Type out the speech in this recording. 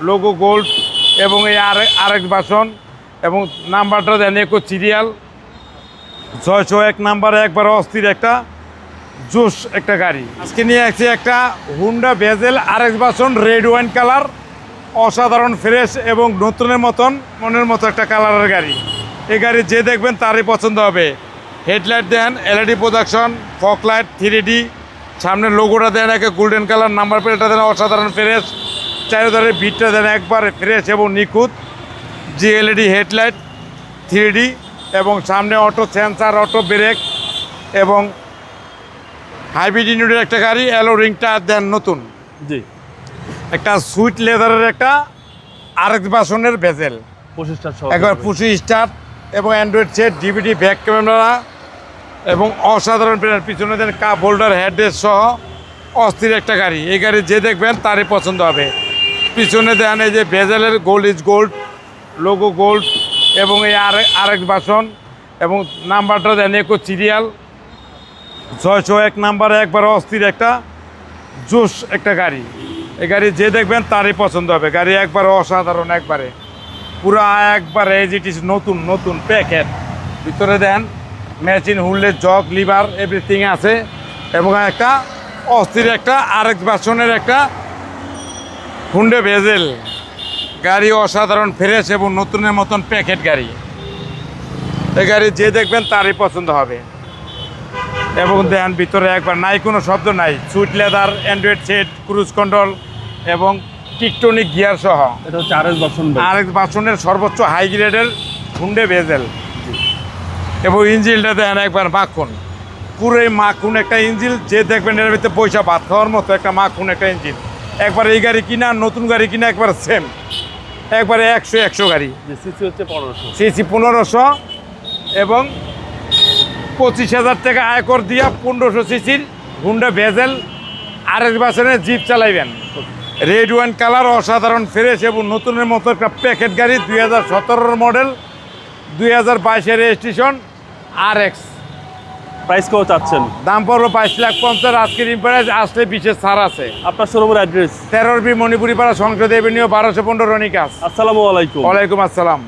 Logo gold এবং এই আরেক বাসন এবং নাম্বারটা দেন একো সিরিয়াল 601 নাম্বারে একবার অস্থির একটা জোশ একটা গাড়ি। আজকে নিয়ে আসছি একটা হুন্ডা ভেজেল আরেক বাসন রেড ওয়াইন কালার, অসাধারণ ফ্রেশ এবং নতুনের মতন মনের মতো একটা কালারের গাড়ি। এই গাড়ি যে দেখবেন তারই পছন্দ হবে। হেডলাইট দেন LED production, fog light 3D, সামনের লোগোটা দেন একে গোল্ডেন কালার, নাম্বার প্লেটটা দেন অসাধারণ ফ্রেশ, চারিধারে বিটটা দেন একবার ফ্রেশ এবং নিখুঁত, জিএলইডি হেডলাইট 3D এবং সামনে অটো সেন্সার, অটো ব্রেক এবং হাইব্রিড ইউনিটের একটা গাড়ি। অ্যালো রিংটা দেন নতুন, জি একটা সুইট লেদারের একটা আরেক বাসনের ভেজেল, একবার পুশি স্টার্ট এবং Android set, DVD back camera এবং অসাধারণ ব্র্যান্ড, পিছনে দেন কাপ হোল্ডার, হেডরেস্ট সহ অস্থির একটা গাড়ি। এই গাড়ি যে দেখবেন তারই পছন্দ হবে। পিছনে দেন এই যে ভেজেলের gold is gold, logo gold এবং এই আরেক বাসন এবং নাম্বারটা দেন একো সিরিয়াল 601 নাম্বারে একবার অস্থির একটা জোশ একটা গাড়ি। এই গাড়ি যে দেখবেন তারই পছন্দ হবে। গাড়ি একবার অসাধারণ, একবারে পুরো একবারে এজ ইট ইজ নতুন নতুন প্যাকেট। ভিতরে দেন মেশিন, হুললেস, জগ, লিভার এভরিথিং আছে এবং একটা অস্থির একটা আরেক বাসনের একটা হুন্ডা ভেজেল গাড়ি, অসাধারণ ফ্রেশ এবং নতুনের মতন প্যাকেট গাড়ি। এই গাড়ি যে দেখবেন তারই পছন্দ হবে। এবং দেন ভিতরে একবার নাই কোনো শব্দ নাই, sweet leather, android set, cruise control এবং টিকটনিক গিয়ার সহ। এটা হচ্ছে আরেক বাসনের সর্বোচ্চ হাই গ্রেডের হুন্ডা ভেজেল এবং ইঞ্জিনটা দেন একবার মাখন, পুরোই মাখন একটা ইঞ্জিন। যে দেখবেন এর ভিতরে পয়সা ভাত খাওয়ার মতো একটা মাখন একটা ইঞ্জিন। একবার এই গাড়ি কিনা, নতুন গাড়ি কিনা একবার সেম, একবারে 100 গাড়ি। সিসি হচ্ছে 1500, সিসি 1500 এবং 25,000 টাকা আয়কর দিয়া 1500 সিসির হুন্ডা ভেজেল আরেক বাসনের জিপ চালাইবেন। রেড ওয়াইন কালার, অসাধারণ ফ্রেশ এবং নতুনের মতো একটা প্যাকেট গাড়ি। 2017 মডেল, 2022 রেজিস্ট্রেশন, RX। প্রাইস কত চাচ্ছেন? দাম পড়বে 22,50,000। আজকের ইম্পারেজ আসলে বিশেষ ছাড় আছে। আপনার শোরুমের অ্যাড্রেস? 13B মণিপুরি পাড়া, সংসদ এভিনিউ, 1215 রনিকাস। আসসালামু আলাইকুম। ওয়ালাইকুম আসসালাম।